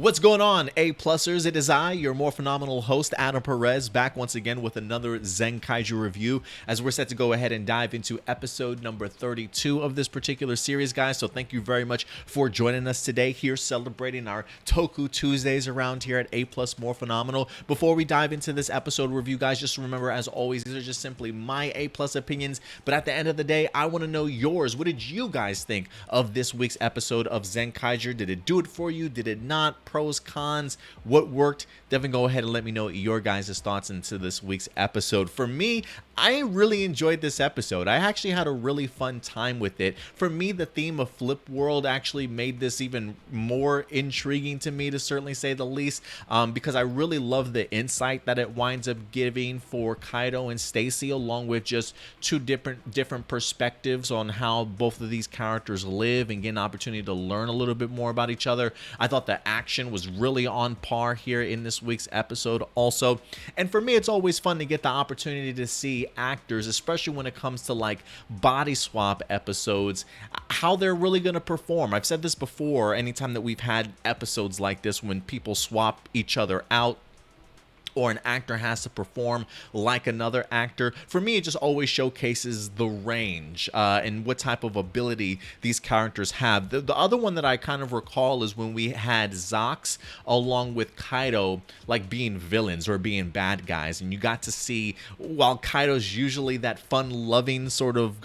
What's going on, A-Plusers? It is I, your Morphinominal host, Adam Perez, back once again with another Zenkaiger review as we're set to go ahead and dive into episode number 32 of this particular series, guys. So thank you very much for joining us today here, celebrating our Toku Tuesdays around here at A-Plus Morphinominal. Before we dive into this episode review, guys, just remember, as always, these are just simply my A-Plus opinions, but at the end of the day, I want to know yours. What did you guys think of this week's episode of Zenkaiger? Did it do it for you? Did it not? Pros, cons, what worked? Definitely go ahead and let me know your guys' thoughts into this week's episode. For me, I really enjoyed this episode. I actually had a really fun time with it. For me, the theme of Flip World actually made this even more intriguing to me, to certainly say the least, because I really love the insight that it winds up giving for Kaito and Stacey, along with just two different perspectives on how both of these characters live and get an opportunity to learn a little bit more about each other. I thought the action was really on par here in this week's episode also. And for me, it's always fun to get the opportunity to see actors, especially when it comes to like body swap episodes, how they're really going to perform. I've said this before, anytime that we've had episodes like this when people swap each other out, or an actor has to perform like another actor. For me, it just always showcases the range and what type of ability these characters have. The other one that I kind of recall is when we had Zox along with Kaito like being villains or being bad guys, and you got to see, while Kaito's usually that fun-loving sort of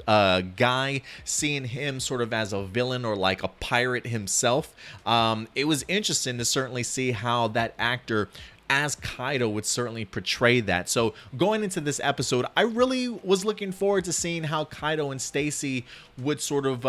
guy, seeing him sort of as a villain or like a pirate himself, it was interesting to certainly see how that actor as Kaito would certainly portray that. So going into this episode, I really was looking forward to seeing how Kaito and Stacey would sort of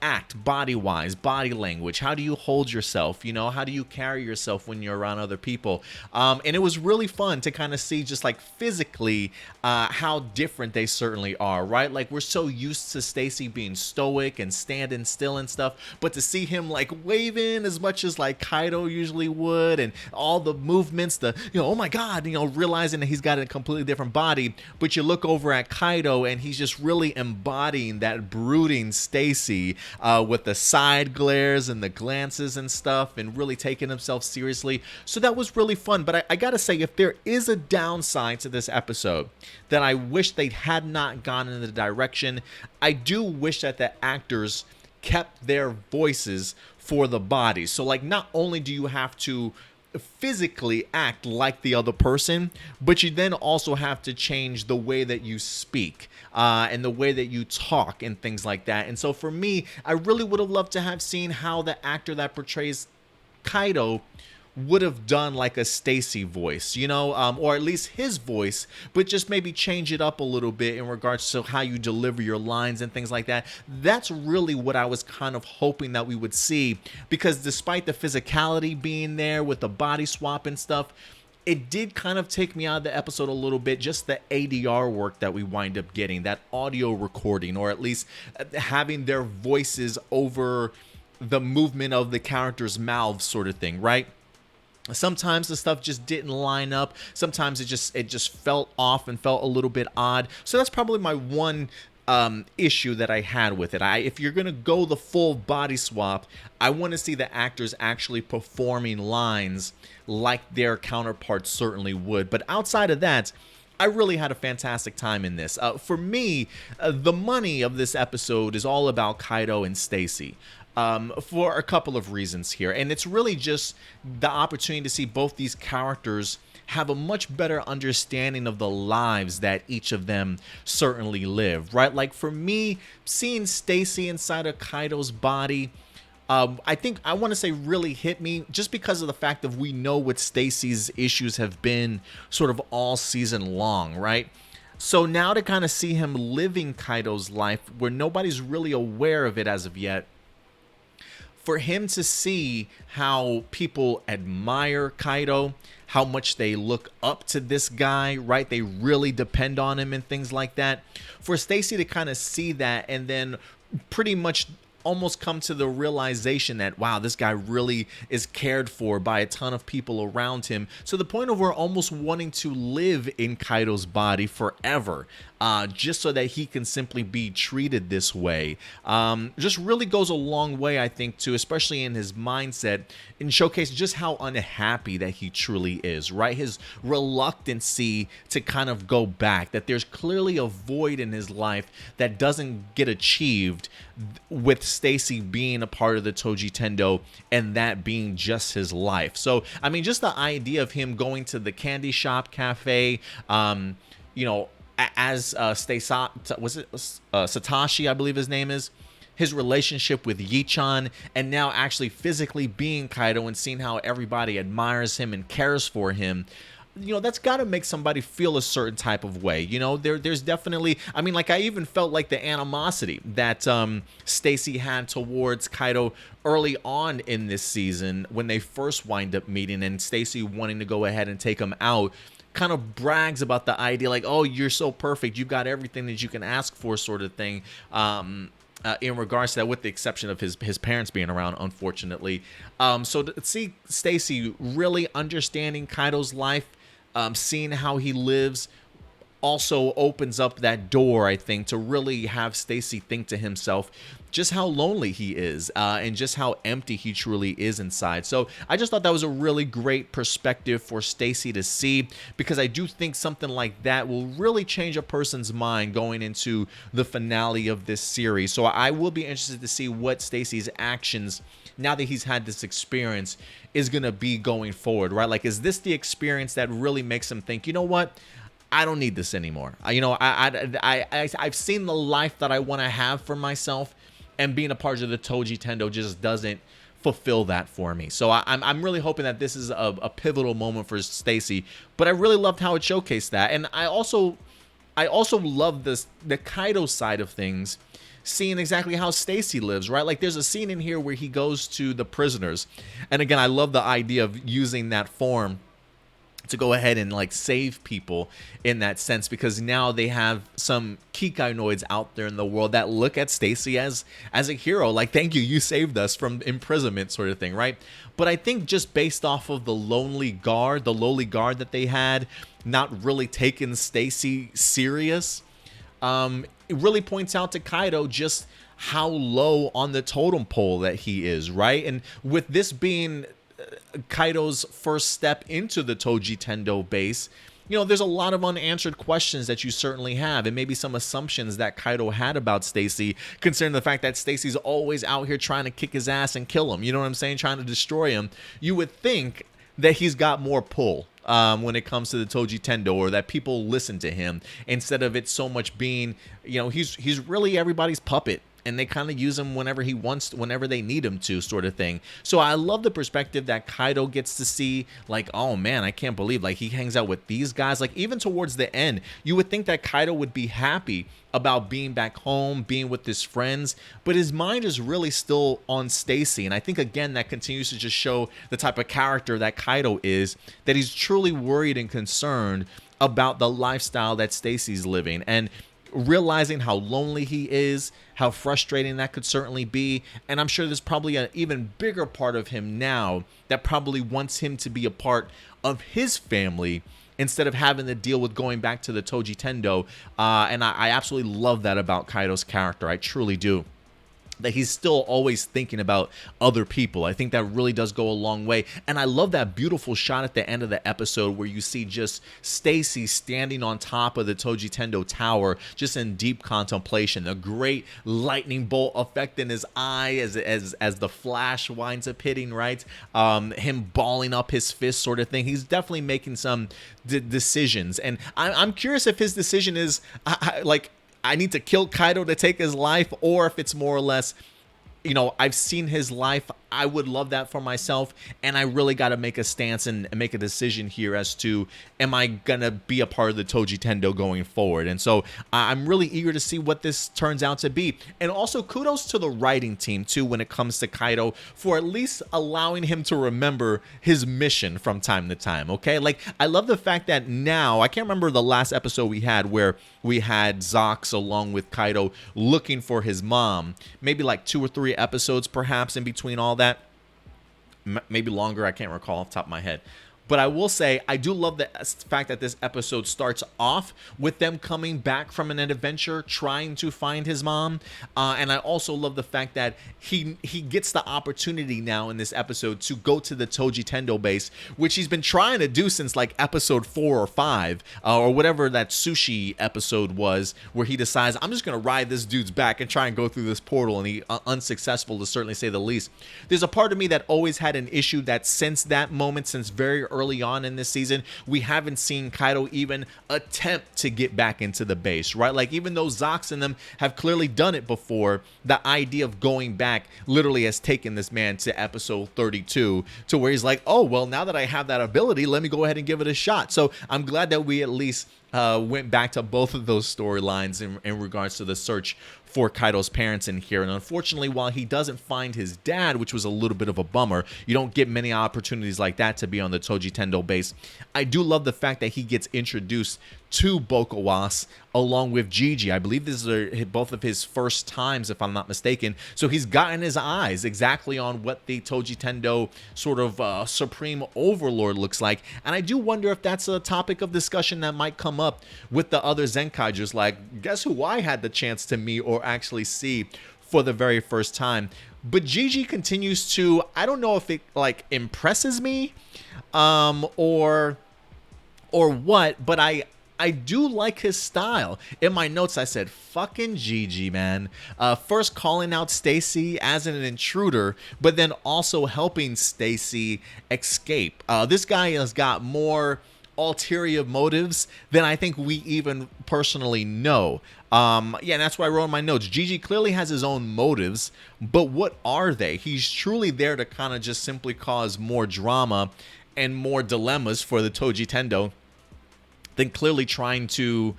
act body-wise, body language. How do you hold yourself? You know, how do you carry yourself when you're around other people? And it was really fun to kind of see just like physically how different they certainly are, right? Like, we're so used to Stacey being stoic and standing still and stuff, but to see him like waving as much as like Kaito usually would, and all the movements, oh my god, realizing that he's got a completely different body. But you look over at Kaito and he's just really embodying that brooding Stacey with the side glares and the glances and stuff, and really taking himself seriously. So that was really fun. But I gotta say, if there is a downside to this episode that I wish they had not gone in the direction, I do wish that the actors kept their voices for the bodies. So like, not only do you have to physically act like the other person, but you then also have to change the way that you speak and the way that you talk and things like that. And so for me, I really would have loved to have seen how the actor that portrays Kaito would have done like a Stacey voice, or at least his voice, but just maybe change it up a little bit in regards to how you deliver your lines and things like that. That's really what I was kind of hoping that we would see, because despite the physicality being there with the body swap and stuff, it did kind of take me out of the episode a little bit, just the ADR work that we wind up getting, that audio recording, or at least having their voices over the movement of the characters' mouths sort of thing, right? Sometimes the stuff just didn't line up. Sometimes it just felt off and felt a little bit odd. So that's probably my one issue that I had with it. If you're gonna go the full body swap, I want to see the actors actually performing lines like their counterparts certainly would. But outside of that, I really had a fantastic time in this. For me, the money of this episode is all about Kaito and Stacey. For a couple of reasons here. And it's really just the opportunity to see both these characters have a much better understanding of the lives that each of them certainly live, right? Like, for me, seeing Stacey inside of Kaito's body, I think I want to say really hit me, just because of the fact that we know what Stacey's issues have been sort of all season long, right? So now to kind of see him living Kaito's life where nobody's really aware of it as of yet, for him to see how people admire Kaito, how much they look up to this guy, right? They really depend on him and things like that. For Stacey to kind of see that and then pretty much almost come to the realization that, wow, this guy really is cared for by a ton of people around him, to the point of we're almost wanting to live in Kaito's body forever. just so that he can simply be treated this way. Just really goes a long way, I think, too, especially in his mindset, and showcase just how unhappy that he truly is, right? His reluctancy to kind of go back, that there's clearly a void in his life that doesn't get achieved with Stacey being a part of the Toji Tendo and that being just his life. So, I mean, just the idea of him going to the candy shop cafe, you know, as Satoshi, I believe his name is, his relationship with Yi-chan, and now actually physically being Kaito and seeing how everybody admires him and cares for him. You know, that's got to make somebody feel a certain type of way. You know, there's definitely, I mean, like, I even felt like the animosity that Stacey had towards Kaito early on in this season when they first wind up meeting, and Stacey wanting to go ahead and take him out, kind of brags about the idea like, oh, you're so perfect, you've got everything that you can ask for, sort of thing. In regards to that, with the exception of his parents being around, unfortunately. So to see Stacey really understanding Kaito's life, seeing how he lives, also opens up that door, I think, to really have Stacey think to himself just how lonely he is, and just how empty he truly is inside. So I just thought that was a really great perspective for Stacey to see, because I do think something like that will really change a person's mind going into the finale of this series. So I will be interested to see what Stacey's actions, now that he's had this experience, is going to be going forward, right? Like, is this the experience that really makes him think, you know what? I don't need this anymore. I've seen the life that I want to have for myself, and being a part of the Toji Tendo just doesn't fulfill that for me. So I'm really hoping that this is a pivotal moment for Stacey. But I really loved how it showcased that, and I also love the Kaito side of things, seeing exactly how Stacey lives, right? Like, there's a scene in here where he goes to the prisoners, and again, I love the idea of using that form to go ahead and like save people in that sense, because now they have some Kikainoids out there in the world that look at Stacey as a hero, like, thank you, you saved us from imprisonment, sort of thing, right? But I think just based off of the lowly guard that they had, not really taking Stacey serious, it really points out to Kaito just how low on the totem pole that he is, right? And with this being Kaito's first step into the Toji Tendo base, you know, there's a lot of unanswered questions that you certainly have, and maybe some assumptions that Kaito had about Stacey, considering the fact that Stacey's always out here trying to kick his ass and kill him, you know what I'm saying, trying to destroy him. You would think that he's got more pull when it comes to the Toji Tendo, or that people listen to him, instead of it so much being, you know, he's really everybody's puppet, and they kind of use him whenever he wants to, whenever they need him to, sort of thing. So I love the perspective that Kaito gets to see, like, oh man, I can't believe, like, he hangs out with these guys. Like, even towards the end, you would think that Kaito would be happy about being back home, being with his friends, but his mind is really still on Stacey. And I think, again, that continues to just show the type of character that Kaito is, that he's truly worried and concerned about the lifestyle that Stacey's living, and realizing how lonely he is, how frustrating that could certainly be. And I'm sure there's probably an even bigger part of him now that probably wants him to be a part of his family, instead of having to deal with going back to the Toji Tendo. And I absolutely love that about Kaito's character. I truly do. That he's still always thinking about other people. I think that really does go a long way. And I love that beautiful shot at the end of the episode where you see just Stacey standing on top of the Toji Tendo tower, just in deep contemplation. A great lightning bolt effect in his eye as the flash winds up hitting, right? Him balling up his fist, sort of thing. He's definitely making some decisions. And I'm curious if his decision is like, I need to kill Kaito to take his life, or if it's more or less, you know, I've seen his life, I would love that for myself, and I really got to make a stance and make a decision here as to, am I gonna be a part of the Toji Tendo going forward? And so I'm really eager to see what this turns out to be. And also kudos to the writing team too, when it comes to Kaito, for at least allowing him to remember his mission from time to time. Okay, like, I love the fact that now, I can't remember the last episode we had where we had Zox along with Kaito looking for his mom, maybe like 2 or 3 episodes perhaps in between all that, maybe longer, I can't recall off the top of my head. But I will say, I do love the fact that this episode starts off with them coming back from an adventure, trying to find his mom. And I also love the fact that he gets the opportunity now in this episode to go to the Toji Tendo base, which he's been trying to do since like episode 4 or 5, or whatever that sushi episode was, where he decides, I'm just going to ride this dude's back and try and go through this portal, and he unsuccessful to certainly say the least. There's a part of me that always had an issue that since that moment, since very early on in this season, we haven't seen Kaito even attempt to get back into the base, right? Like, even though Zox and them have clearly done it before, the idea of going back literally has taken this man to episode 32 to where he's like, oh, well, now that I have that ability, let me go ahead and give it a shot. So I'm glad that we at least went back to both of those storylines in regards to the search for Kaito's parents in here. And unfortunately, while he doesn't find his dad, which was a little bit of a bummer, you don't get many opportunities like that to be on the Toji Tendo base. I do love the fact that he gets introduced to Bokawas along with Gigi. I believe these are both of his first times, if I'm not mistaken. So he's gotten his eyes exactly on what the Toji Tendo sort of supreme overlord looks like. And I do wonder if that's a topic of discussion that might come up with the other Zenkaigers. Like, guess who I had the chance to meet or actually see for the very first time? But Gigi continues to, I don't know if it like impresses me or what, but I do like his style. In my notes, I said, fucking Gigi, man. First calling out Stacey as an intruder, but then also helping Stacey escape. This guy has got more ulterior motives than I think we even personally know. Yeah, and that's why I wrote in my notes. Gigi clearly has his own motives, but what are they? He's truly there to kind of just simply cause more drama and more dilemmas for the Toji Tendo than clearly trying to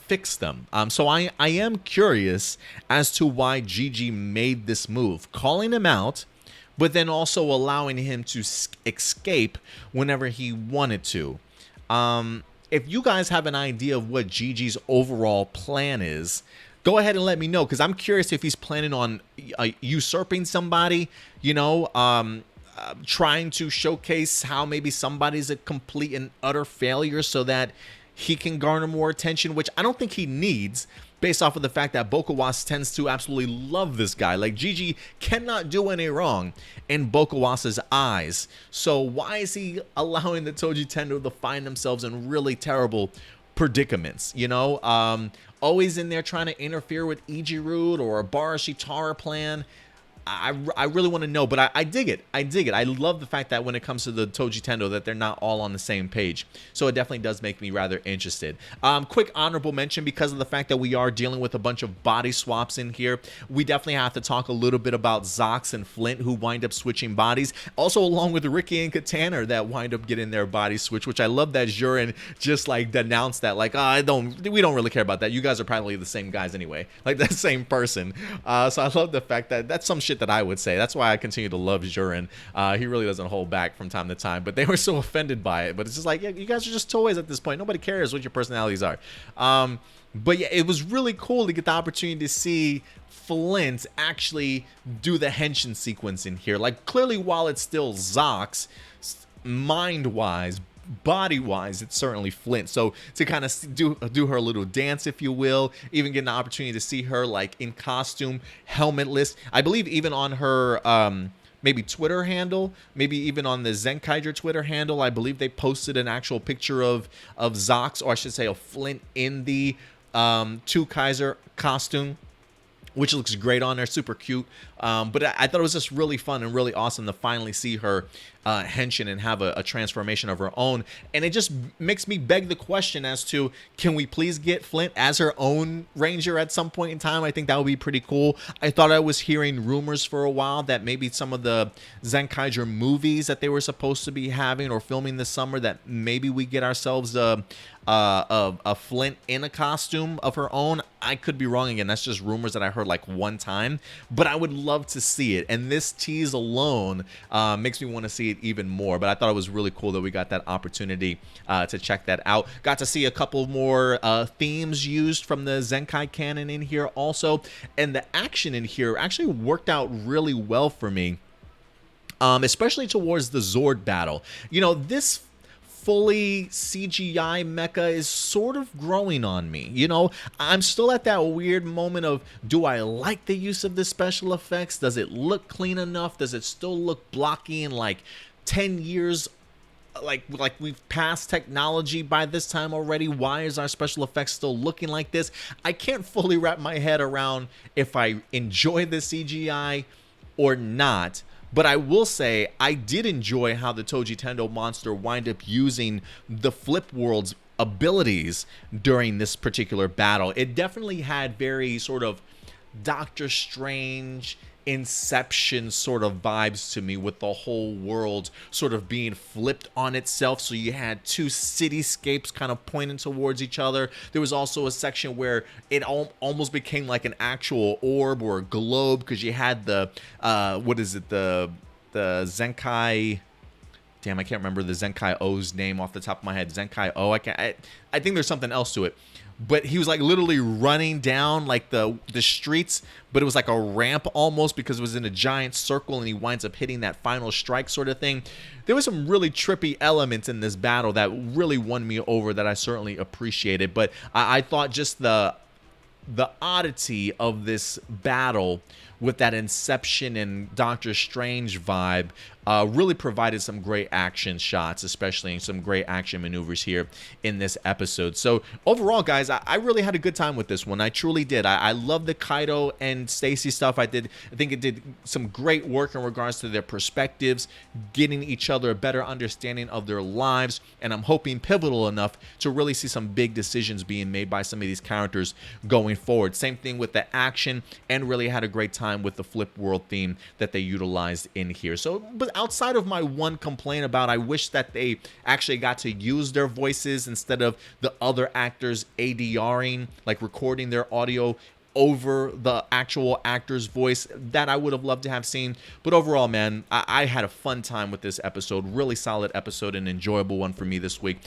fix them. So I am curious as to why Gigi made this move, calling him out, but then also allowing him to escape whenever he wanted to. If you guys have an idea of what Gigi's overall plan is, go ahead and let me know, because I'm curious if he's planning on usurping somebody, you know, trying to showcase how maybe somebody's a complete and utter failure so that he can garner more attention, which I don't think he needs, based off of the fact that Bokawas tends to absolutely love this guy. Like, Gigi cannot do any wrong in Bokawas's eyes. So why is he allowing the Toji Tendo to find themselves in really terrible predicaments, you know? Always in there trying to interfere with Ijiru or a Barashitara plan. I really want to know, but I dig it. I dig it. I love the fact that when it comes to the Toji Tendo that they're not all on the same page. So it definitely does make me rather interested. Quick honorable mention, because of the fact that we are dealing with a bunch of body swaps in here, we definitely have to talk a little bit about Zox and Flint, who wind up switching bodies. Also along with Ricky and Katana that wind up getting their body switch, which I love that Jurin just like denounced that, like, we don't really care about that. You guys are probably the same guys anyway. Like, that same person. So I love the fact that that's some shit that I would say. That's why I continue to love Jurin. He really doesn't hold back from time to time, but they were so offended by it. But it's just like, yeah, you guys are just toys at this point. Nobody cares what your personalities are. But yeah, it was really cool to get the opportunity to see Flint actually do the henshin sequence in here. Like, clearly, while it's still Zox, mind-wise, body-wise, it's certainly Flint. So to kind of do her little dance, if you will, even get an opportunity to see her like in costume, helmetless. I believe even on her maybe Twitter handle, maybe even on the Zenkaiger Twitter handle, I believe they posted an actual picture of Zox, or I should say of Flint, in the Twokaiser costume, which looks great on there, super cute. But I thought it was just really fun and really awesome to finally see her henshin and have a transformation of her own. And it just makes me beg the question as to, can we please get Flint as her own ranger at some point in time? I think that would be pretty cool. I thought I was hearing rumors for a while that maybe some of the Zenkaiger movies that they were supposed to be having or filming this summer, that maybe we get ourselves a Flint in a costume of her own. I could be wrong again. That's just rumors that I heard like one time, but I would love to see it. And this tease alone makes me want to see it even more. But I thought it was really cool that we got that opportunity to check that out. Got to see a couple more themes used from the Zenkai canon in here also. And the action in here actually worked out really well for me. especially towards the Zord battle. You know, this fully CGI mecha is sort of growing on me. You know, I'm still at that weird moment of, do I like the use of the special effects? Does it look clean enough? Does it still look blocky and like 10 years like we've passed technology by this time already? Why is our special effects still looking like this? I can't fully wrap my head around if I enjoy the CGI or not. But I will say I did enjoy how the Toji Tendo monster wind up using the Flip World's abilities during this particular battle. It definitely had very sort of Doctor Strange, Inception sort of vibes to me, with the whole world sort of being flipped on itself. So you had two cityscapes kind of pointing towards each other. There was also a section where it almost became like an actual orb or a globe, because you had the what is it, the Zenkai. Damn, I can't remember the Zenkai O's name off the top of my head. Zenkai O. I think there's something else to it. But he was like literally running down like the streets, but it was like a ramp almost, because it was in a giant circle, and he winds up hitting that final strike sort of thing. There was some really trippy elements in this battle that really won me over, that I certainly appreciated. But I thought just the oddity of this battle with that Inception and Doctor Strange vibe really provided some great action shots, especially in some great action maneuvers here in this episode. So overall, guys, I really had a good time with this one. I truly did. I love the Kaito and Stacey stuff. I think it did some great work in regards to their perspectives, getting each other a better understanding of their lives, and I'm hoping pivotal enough to really see some big decisions being made by some of these characters going forward. Same thing with the action, and really had a great time with the Flip World theme that they utilized in here. So, but outside of my one complaint about, I wish that they actually got to use their voices instead of the other actors ADRing, like recording their audio over the actual actor's voice. That I would have loved to have seen. But overall, man, I had a fun time with this episode. Really solid episode, and enjoyable one for me this week.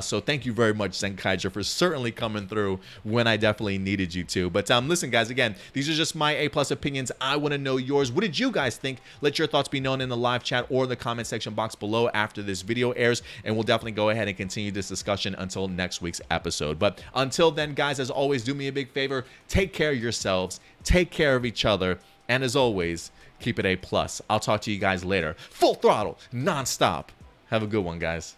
So thank you very much, Zenkaiger, for certainly coming through when I definitely needed you to. But listen, guys, again, these are just my A+ opinions. I want to know yours. What did you guys think? Let your thoughts be known in the live chat or the comment section box below after this video airs, and we'll definitely go ahead and continue this discussion until next week's episode. But until then, guys, as always, do me a big favor. Take care of yourselves, take care of each other, and as always, keep it A+. I'll talk to you guys later. Full throttle, non-stop. Have a good one, guys.